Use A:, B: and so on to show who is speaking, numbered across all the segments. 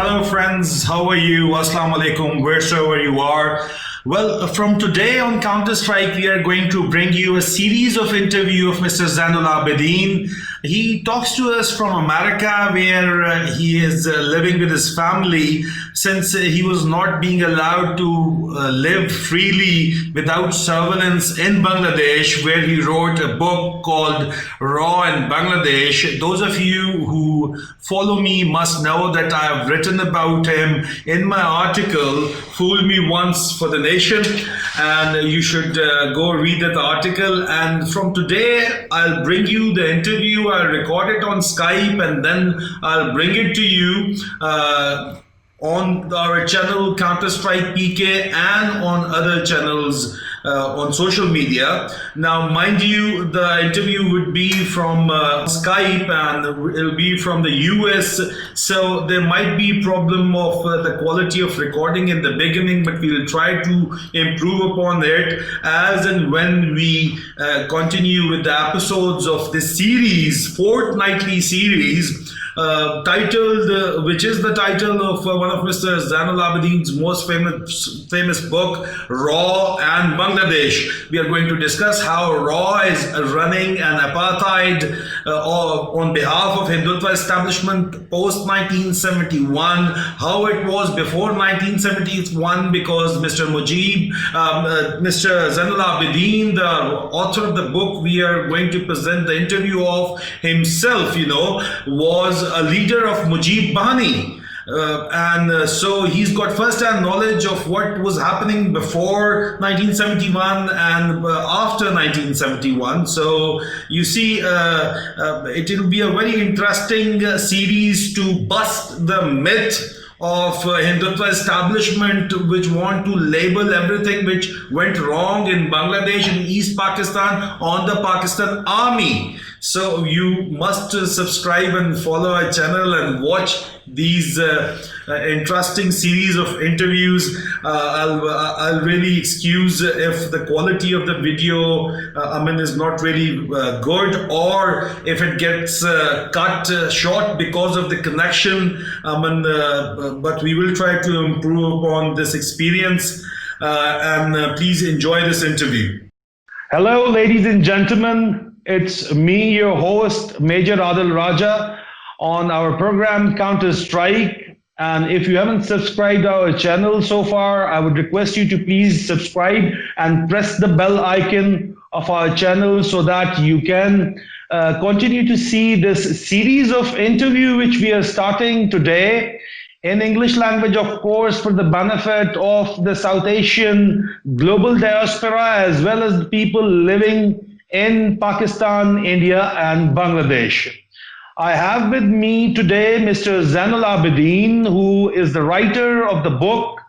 A: Hello, friends. How are you? Assalamu alaikum, wheresoever you are. Well, from today on Counter-Strike, we are going to bring you a series of interview of Mr. Zainul Abedin. He talks to us from America, where he is living with his family since he was not being allowed to live freely without surveillance in Bangladesh, where he wrote a book called Raw in Bangladesh. Those of you who follow me must know that I have written about him in my article, Fool Me Once for the Nation, and you should go read that article. And from today, I'll bring you the interview. I'll record it on Skype and then I'll bring it to you on our channel Counter-Strike PK and on other channels on social media. Now, mind you, the interview would be from Skype and it'll be from the US, so there might be problem of the quality of recording in the beginning, but we'll try to improve upon it as and when we continue with the episodes of this series, fortnightly series, titled, which is the title of one of Mr. Zainul Abedin's most famous book, Raw and Bangladesh. We are going to discuss how Raw is running an apartheid on behalf of Hindutva establishment post 1971, how it was before 1971, because Mr. MUJIB, Mr. Zainul Abedin, the author of the book we are going to present the interview of himself, was a leader of MUJIB Bahini. So he's got first-hand knowledge of what was happening before 1971 and after 1971. So you see, it will be a very interesting series to bust the myth of Hindutva establishment, which want to label everything which went wrong in Bangladesh and East Pakistan on the Pakistan army. So you must subscribe and follow our channel and watch these interesting series of interviews. I'll really excuse if the quality of the video is not really good, or if it gets cut short because of the connection. But we will try to improve upon this experience, and please enjoy this interview.
B: Hello, ladies and gentlemen. It's me, your host, Major Adil Raja, on our program Counter-Strike. And if you haven't subscribed our channel so far, I would request you to please subscribe and press the bell icon of our channel so that you can continue to see this series of interview which we are starting today in English language, of course, for the benefit of the South Asian global diaspora as well as the people living in Pakistan, India, and Bangladesh. I have with me today Mr. Zainul Abedin, who is the writer of the book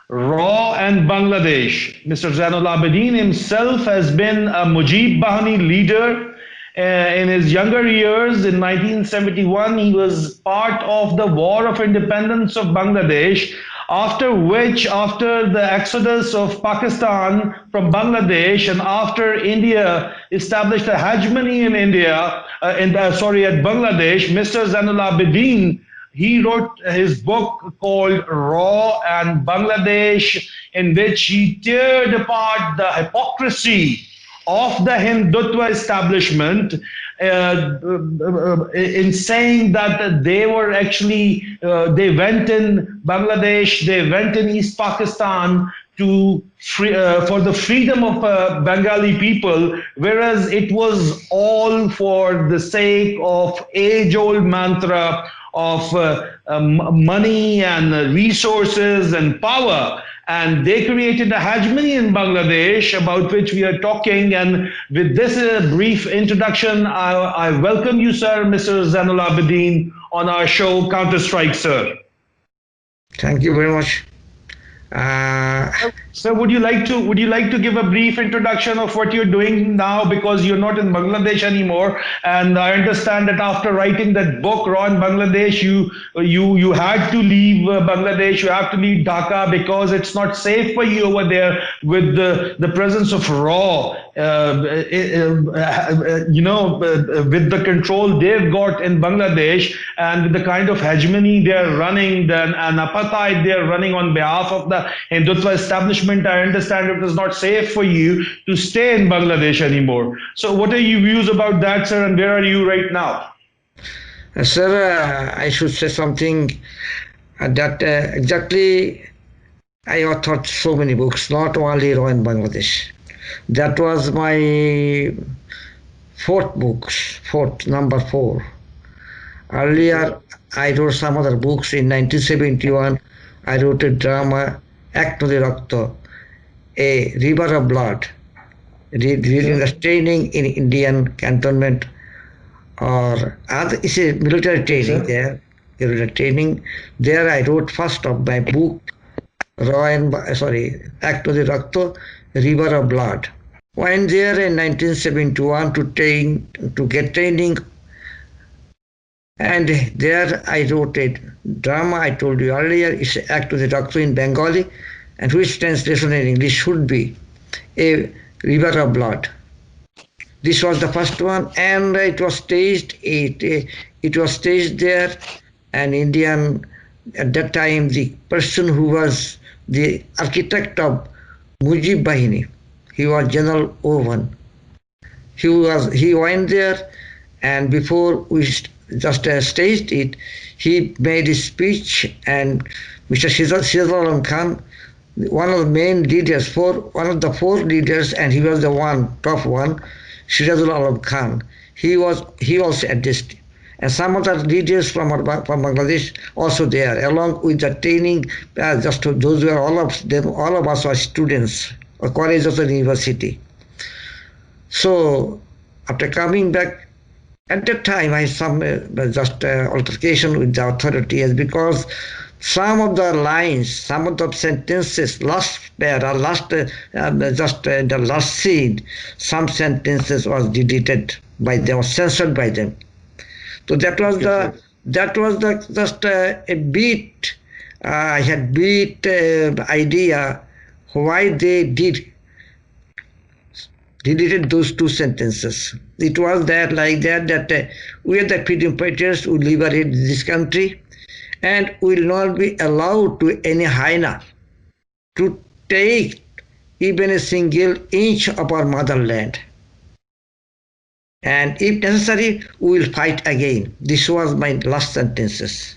B: Raw and Bangladesh. Mr. Zainul Abedin himself has been a MUJIB Bahini leader. In his younger years, in 1971, he was part of the War of Independence of Bangladesh, after the exodus of Pakistan from Bangladesh and after India established a hegemony in at Bangladesh, Mr. Zainul Abedin, he wrote his book called Raw and Bangladesh, in which he teared apart the hypocrisy of the Hindutva establishment in saying that they were actually, they went in Bangladesh, they went in East Pakistan for the freedom of Bengali people, whereas it was all for the sake of age-old mantra of money and resources and power. And they created a hegemony in Bangladesh, about which we are talking. And with this brief introduction, I welcome you, sir, Mr. Zainul Abedin, on our show, Counter-Strike, sir.
C: Thank you very much. Uh,
B: So would you like to give a brief introduction of what you're doing now, because you're not in Bangladesh anymore, and I understand that after writing that book Raw in Bangladesh, you had to leave Bangladesh, you have to leave Dhaka because it's not safe for you over there with the presence of Raw, with the control they've got in Bangladesh, and with the kind of hegemony they're running, and apartheid they're running on behalf of the Hindutva establishment. I understand it is not safe for you to stay in Bangladesh anymore. So, what are your views about that, sir, and where are you right now?
C: Sir, I should say something that exactly I authored so many books, not only Raw in Bangladesh. That was my number four. Earlier, I wrote some other books. In 1971, I wrote a drama, Act to the Rakta, a river of blood, reading the training in Indian cantonment, or it's a military training there. Military training. There I wrote first of my book, Act to the Rakta, River of Blood. Went there in 1971 to get training, and there I wrote a drama. I told you earlier, it's Act to the Rakta in Bengali, and which translation in English should be a river of blood. This was the first one, and it was staged. It was staged there, an Indian at that time, the person who was the architect of MUJIB Bahini. He was General Owen. He went there, and before we just staged it, he made a speech, and Mr. Shizal Alam Khan, one of the main leaders, one of the four leaders, and he was the top one, Shizal Alam Khan. He also addressed, and some other leaders from Bangladesh also there, along with the training. Just those were all of us were students or colleges of the university. So after coming back, at that time I had some altercation with the authorities, because some of the lines, some of the sentences, last the last scene, some sentences was deleted by them, censored by them. So that was just a bit. I had bit idea why they deleted those two sentences. It was that we are the freedom fighters who liberate this country, and will not be allowed to any hyena to take even a single inch of our motherland. And if necessary, we will fight again. This was my last sentences.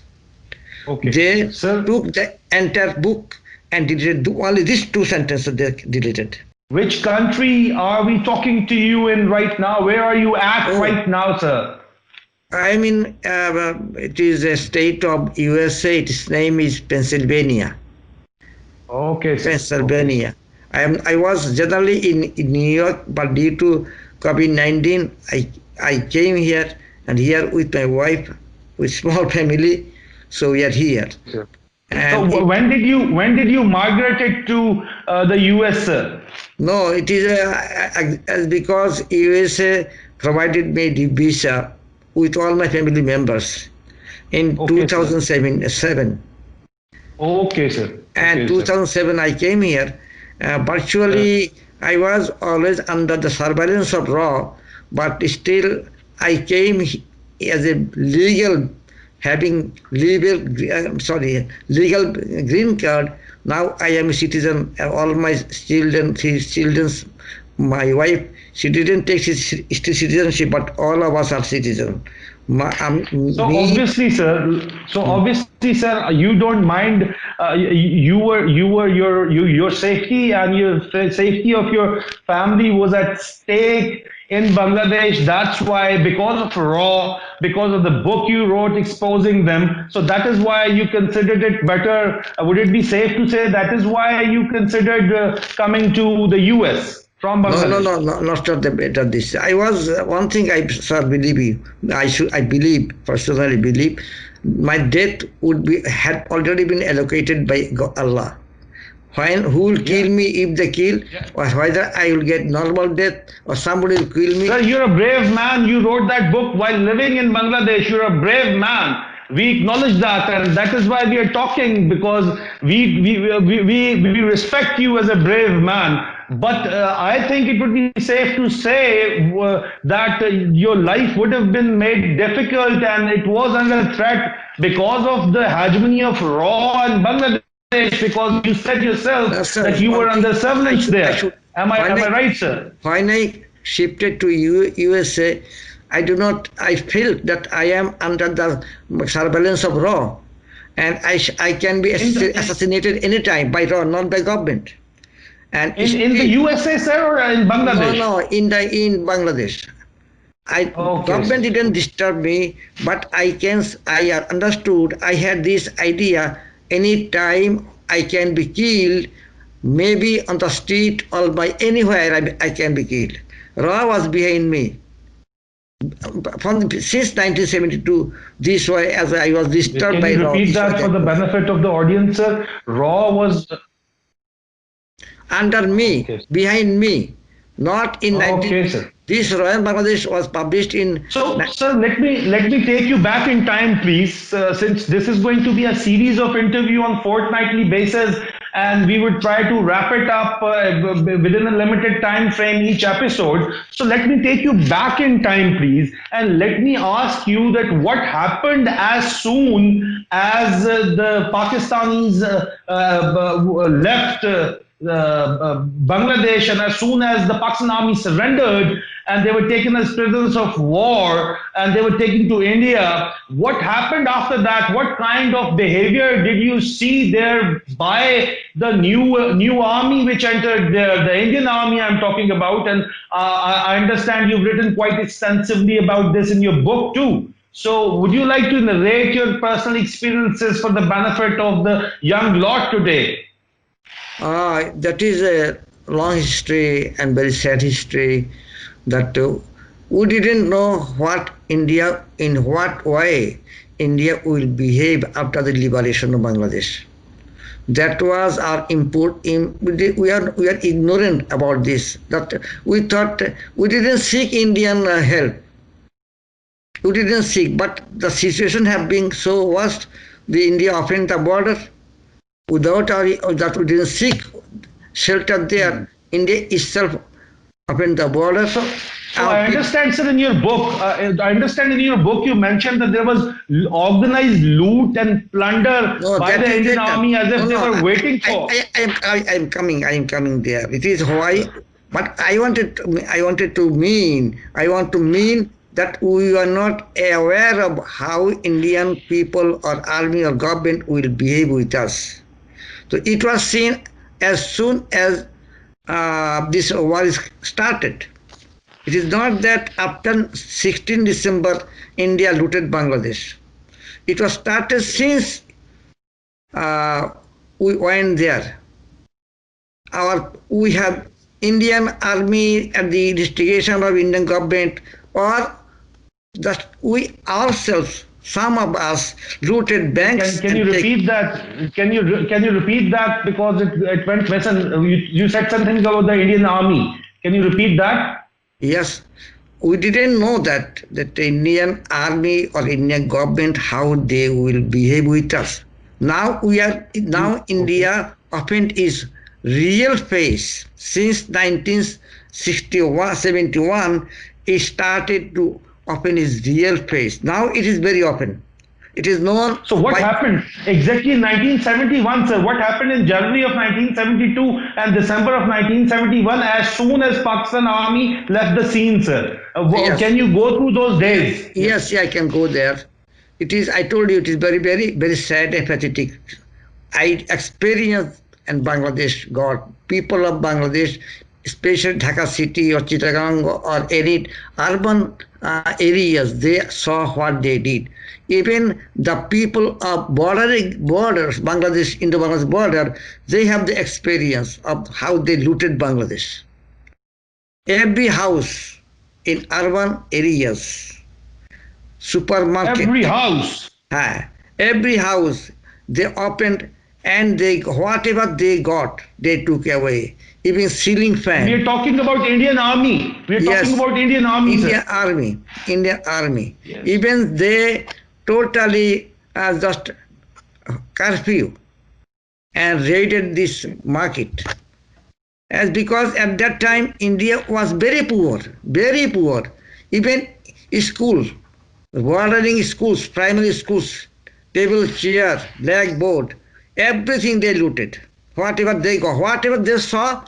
B: Okay.
C: They took the entire book and deleted only these two sentences they deleted.
B: Which country are we talking to you in right now? Where are you at right now, sir?
C: I'm in, it is a state of USA. Its name is Pennsylvania.
B: Okay, sir.
C: Pennsylvania. Okay. I was generally in New York, but due to COVID-19, I came here, and here with my wife, with small family, so we are here.
B: Sure. And so when did you migrate to the US, sir?
C: No, it is because USA provided me the visa with all my family members in 2007.
B: Okay, sir.
C: And 2007 I came here. Virtually, I was always under the surveillance of Raw, but still I came as a legal green card. Now I am a citizen. All my children, my wife, she didn't take citizenship, but all of us are citizens.
B: Obviously, sir, you don't mind your safety and your safety of your family was at stake in Bangladesh. That's why, because of Raw, because of the book you wrote exposing them, so that is why you considered it better. Would it be safe to say that is why you considered coming to the US? From Bangladesh.
C: No, not better this. I was one thing I personally believe, my death had already been allocated by Allah. When who will kill me if they kill, or whether I will get normal death or somebody will kill me.
B: Sir, you're a brave man. You wrote that book while living in Bangladesh. You're a brave man. We acknowledge that, and that is why we are talking, because we respect you as a brave man. But I think it would be safe to say that your life would have been made difficult, and it was under threat because of the hegemony of Raw and Bangladesh. Because you said yourself that you were under surveillance there. Am I right, sir?
C: When I shifted to USA, I felt that I am under the surveillance of Raw, and I can be assassinated anytime by Raw, not by government. And
B: in the USA, sir, or in Bangladesh?
C: No, in Bangladesh. Government didn't disturb me, but I understood. I had this idea. Anytime I can be killed, maybe on the street or by anywhere I can be killed. Raw was behind me. Since 1972, this way, as I was disturbed by Raw.
B: Can you repeat that for the benefit of the audience, sir? Raw was
C: under me, behind me, not in 19.
B: Sir.
C: This Royal Bangladesh was published in.
B: So, sir, let me take you back in time, please, since this is going to be a series of interview on fortnightly basis, and we would try to wrap it up within a limited time frame each episode. So let me take you back in time, please, and let me ask you that what happened as soon as the Pakistanis left Bangladesh, and as soon as the Pakistan army surrendered and they were taken as prisoners of war and they were taken to India, what happened after that? What kind of behavior did you see there by the new army which entered there, the Indian army I'm talking about? And I understand you've written quite extensively about this in your book too. So would you like to narrate your personal experiences for the benefit of the young lot today?
C: That is a long history and very sad history, that we didn't know in what way India will behave after the liberation of Bangladesh. That was our input. We are ignorant about this. That we thought, we didn't seek Indian help. We didn't seek, but the situation have been so worst. The India opened the border. Without that we didn't seek shelter there. India itself opened the border. So
B: I understand, sir, in your book, you mentioned that there was organized loot and plunder by the Indian army as if they were waiting for.
C: I am coming there. It is why, but I want to mean that we are not aware of how Indian people or army or government will behave with us. So it was seen as soon as this war is started. It is not that after 16 December, India looted Bangladesh. It was started since we went there. We have Indian army at the instigation of Indian government, or just we ourselves, some of us, looted banks.
B: Can you repeat that? Can you repeat that, because it went missing? You said something about the Indian army. Can you repeat that?
C: Yes, we didn't know that the Indian army or Indian government, how they will behave with us. Now India opened its real face. Since 1971, it started to open its real face. Now it is very open. It is known.
B: So what happened exactly in 1971, sir? What happened in January of 1972 and December of 1971 as soon as Pakistan army left the scene, sir?
C: Yes.
B: Can you go through those days?
C: Yes, I can go there. It is, I told you, it is very, very, very sad and pathetic. I experienced in Bangladesh, people of Bangladesh, especially Dhaka city or Chittagong or any urban areas, they saw what they did. Even the people of borders, Bangladesh, Indo-Bangladesh border, they have the experience of how they looted Bangladesh. Every house in urban areas, supermarket.
B: Every house,
C: they opened and they whatever they got, they took away. Even ceiling fan.
B: We are talking about Indian Army. We are
C: Yes.
B: talking about Indian Army,
C: Indian
B: sir.
C: Army, Indian Army.
B: Yes.
C: Even they totally just curfew and raided this market. As because at that time India was very poor, very poor. Even school, watering schools, primary schools, table, chair, blackboard, everything they looted. Whatever they got, whatever they saw,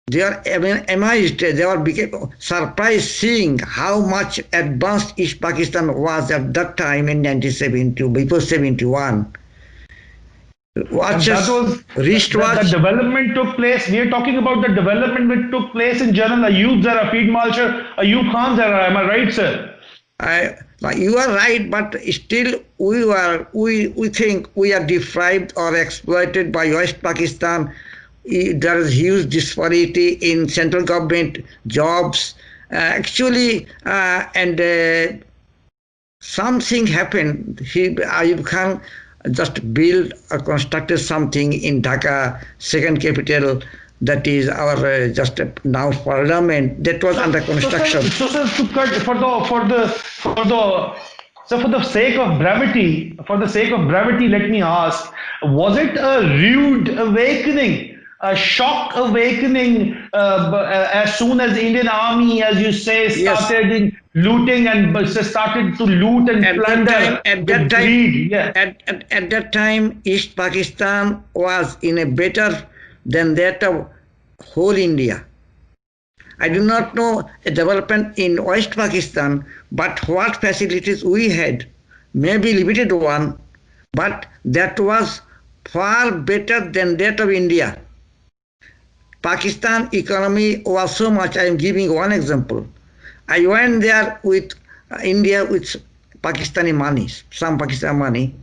C: they are amazed. They were became surprised seeing how much advanced East Pakistan was at that time in 1970, before 71. Watches,
B: That
C: wristwatch.
B: development took place. We are talking about the development which took place in General Ayub Zara, Field Marshal Ayub Khan Zara. Am I right, sir?
C: You are right, but still we think we are deprived or exploited by West Pakistan. There is huge disparity in central government jobs. Something happened. Ayub Khan just built or constructed something in Dhaka, second capital. That is our just now parliament that was under construction.
B: So, sir, to cut for the sake of brevity, let me ask: was it a rude awakening, a shock awakening, as soon as the Indian Army, as you say, started in looting and started to loot and plunder?
C: At that time, East Pakistan was in a better than that of whole India. I do not know a development in West Pakistan, but what facilities we had, maybe limited one, but that was far better than that of India. Pakistan economy was so much. I am giving one example. I went there with India with Pakistani money, some Pakistani money.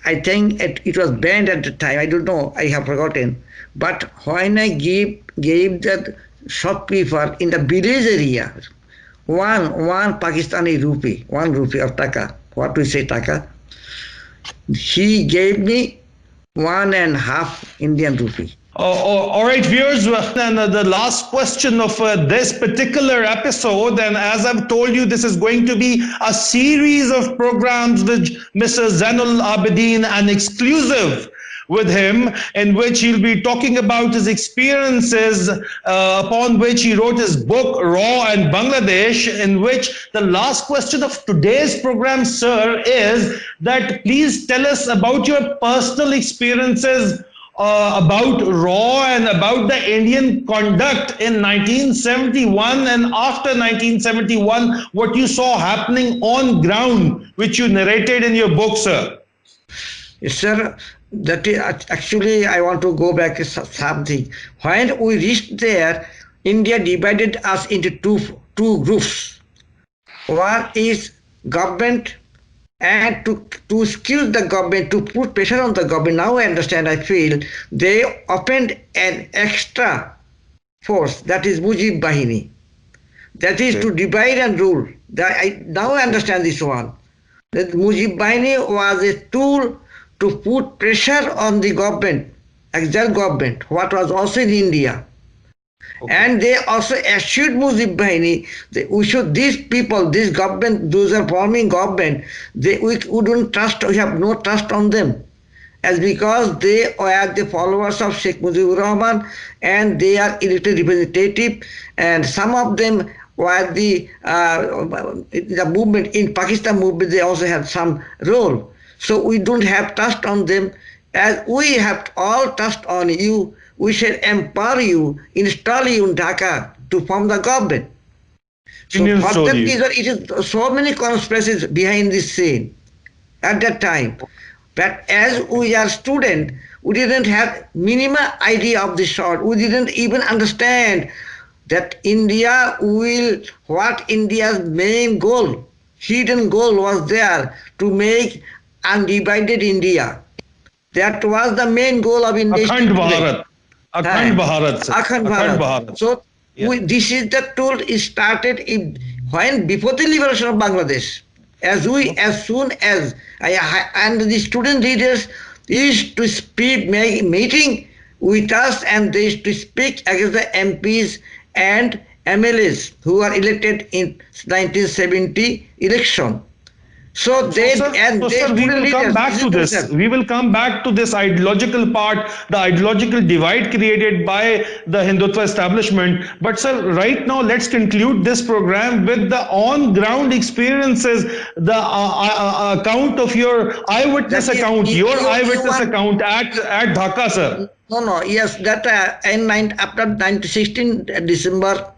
C: I think it was banned at the time. I don't know. I have forgotten. But when I gave that shopkeeper in the village area one Pakistani rupee, 1 rupee of taka, what we say taka, he gave me 1.5 Indian rupee.
B: All right, viewers, and the last question of this particular episode, and as I've told you, this is going to be a series of programs with Mr. Zainul Abedin, an exclusive with him, in which he'll be talking about his experiences upon which he wrote his book Raw and Bangladesh, in which the last question of today's program, sir, is that please tell us about your personal experiences about Raw and about the Indian conduct in 1971 and after 1971, what you saw happening on ground, which you narrated in your book, sir.
C: Yes, sir. That is actually I want to go back to something. When we reached there, India divided us into two groups. One is government, and to excuse the government, to put pressure on the government. Now I understand, I feel, they opened an extra force, that is MUJIB Bahini. That is to divide and rule. Now I understand this one. That MUJIB Bahini was a tool to put pressure on the government, exile government, what was also in India. Okay. And they also assured MUJIB Bahini that these people, this government, those are forming government, we don't trust, we have no trust on them. As because they are the followers of Sheikh Mujibur Rahman and they are elected representative, and some of them were the movement, in Pakistan movement, they also had some role. So we don't have trust on them. As we have all trust on you, we shall empower you, install you in Dhaka to form the government. So for them, it is so many conspiracies behind this scene at that time. But as we are students, we didn't have minimal idea of the sort. We didn't even understand that India what India's main goal, hidden goal was there, to make undivided India. That was the main goal of India.
B: Akhand Bharat. Akhand Bharat.
C: Akhand Bharat. So this is the tool started before the liberation of Bangladesh. As soon as and the student leaders, He used to speak, meeting with us, and they used to speak against the MPs and MLAs who were elected in 1970 election. So they
B: Sir, we will come back to this. We will come back to this ideological part, the ideological divide created by the Hindutva establishment. But sir, right now, let's conclude this program with the on-ground experiences, the account of your eyewitness account, your eyewitness account at Dhaka, sir.
C: No, yes, that after 16 December,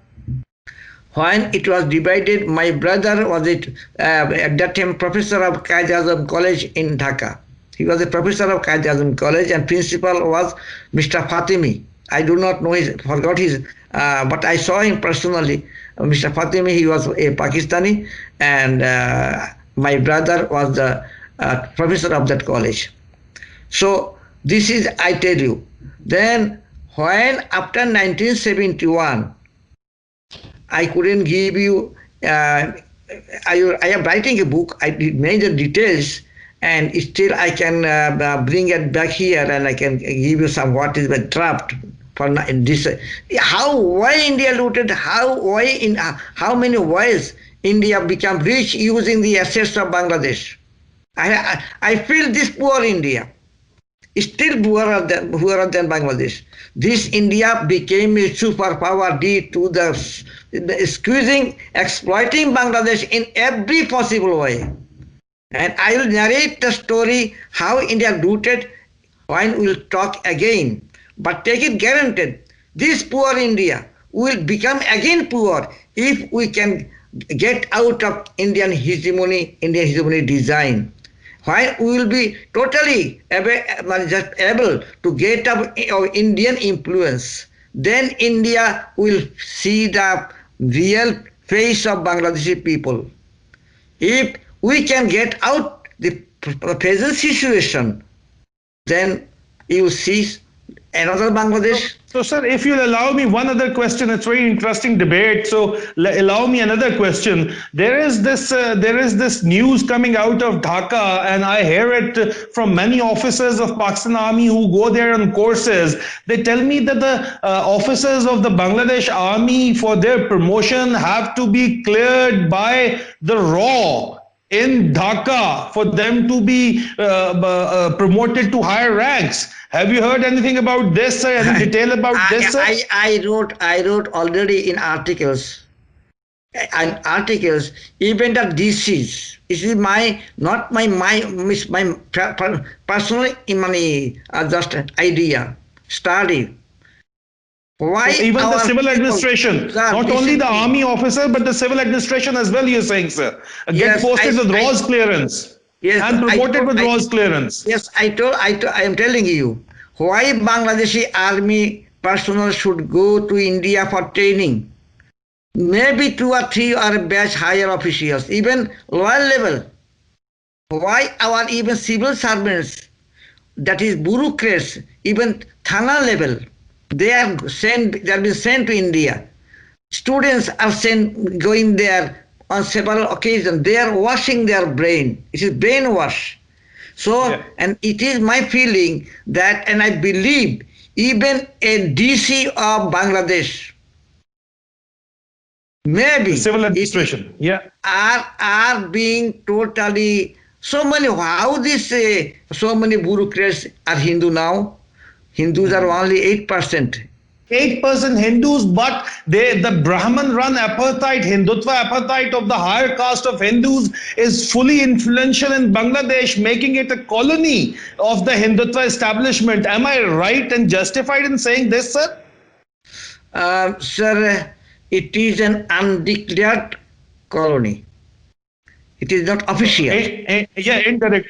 C: when it was divided, my brother was at that time professor of Qaid-e-Azam College in Dhaka. He was a professor of Qaid-e-Azam College, and principal was Mr. Fatimi. I do not know forgot his, but I saw him personally. Mr. Fatimi, he was a Pakistani, and my brother was the professor of that college. So this is, I tell you. Then when after 1971, I couldn't give you, I am writing a book, I did major details, and still I can bring it back here, and I can give you some what is the draft for this. Why India looted, how many ways India become rich using the assets of Bangladesh. I feel this poor India is still poorer than Bangladesh. This India became a superpower due to the squeezing, exploiting Bangladesh in every possible way. And I will narrate the story how India looted when we will talk again. But take it guaranteed, this poor India will become again poor if we can get out of Indian hegemony design. When we will be totally able to get up our Indian influence, then India will see the real face of Bangladeshi people. If we can get out the present situation, then you will see another Bangladesh.
B: So, sir, if you'll allow me one other question, it's very interesting debate. So, allow me another question. There is this news coming out of Dhaka, and I hear it from many officers of Pakistan Army who go there on courses. They tell me that the officers of the Bangladesh Army, for their promotion, have to be cleared by the RAW in Dhaka for them to be promoted to higher ranks. Have you heard anything about this, sir? Any detail about this, sir?
C: I wrote already in articles. Even the DCs. It is my personal just idea, study. Why
B: so even the civil administration, not only the army officer, but the civil administration as well, you're saying, sir, get posted with RAW's clearance and promoted with RAW's clearance.
C: Yes, I am telling you, why Bangladeshi army personnel should go to India for training. Maybe 2 or 3 are batch higher officials, even lower level. Why our even civil servants, that is bureaucrats, even Thana level, they are been sent to India. Students are going there on several occasions. They are washing their brain. It is brainwash. So, and it is my feeling that, and I believe even a DC of Bangladesh, maybe
B: civil administration,
C: are being totally so many. How this so many bureaucrats are Hindu now? Hindus are only 8%.
B: 8% Hindus, but the Brahman-run apartheid, Hindutva apartheid of the higher caste of Hindus is fully influential in Bangladesh, making it a colony of the Hindutva establishment. Am I right and justified in saying this, sir?
C: Sir, it is an undeclared colony. It is not official.
B: Indirect,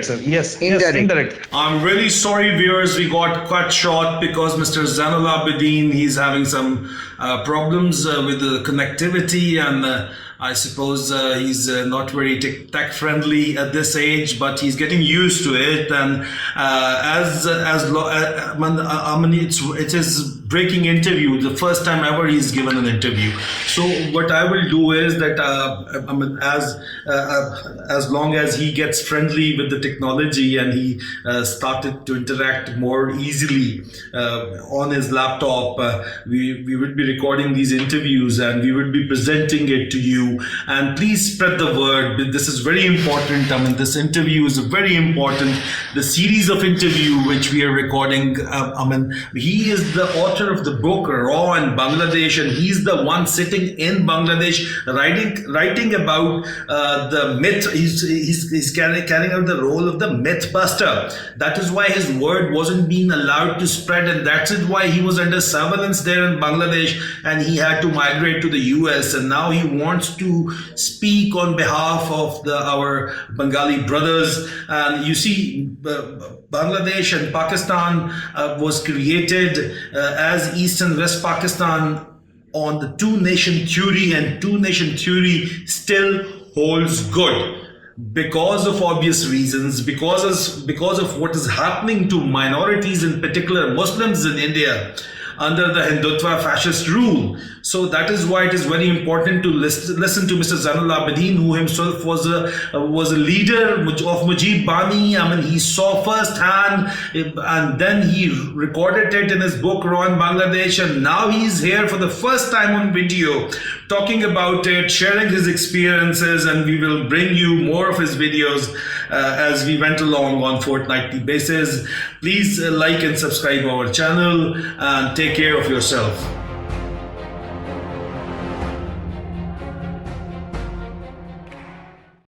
B: sir. Yes, indirect.
A: I'm really sorry, viewers, we got cut short because Mr. Zainul Abedin, he's having some problems with the connectivity, and I suppose he's not very tech friendly at this age, but he's getting used to it. And it is breaking interview, the first time ever he's given an interview. So what I will do is that as long as he gets friendly with the technology and he started to interact more easily on his laptop, we would be recording these interviews and we would be presenting it to you. And please spread the word. This is very important. This interview is very important. The series of interview which we are recording, he is the author of the book Raw in Bangladesh, and he's the one sitting in Bangladesh writing about the myth. He's carrying out the role of the myth buster. That is why his word wasn't being allowed to spread, and that's it why he was under surveillance there in Bangladesh, and he had to migrate to the US, and now he wants to speak on behalf of our Bengali brothers. And you see, Bangladesh and Pakistan was created as East and West Pakistan on the two-nation theory, and two-nation theory still holds good because of obvious reasons, because of what is happening to minorities, in particular Muslims in India, under the Hindutva fascist rule. So that is why it is very important to listen to Mr. Zainul Abedin, who himself was a leader of MUJIB BAHINI. He saw firsthand, and then he recorded it in his book Raw in Bangladesh, and now he's here for the first time on video talking about it, sharing his experiences, and we will bring you more of his videos as we went along on fortnightly basis. Please like and subscribe our channel and take care of yourself.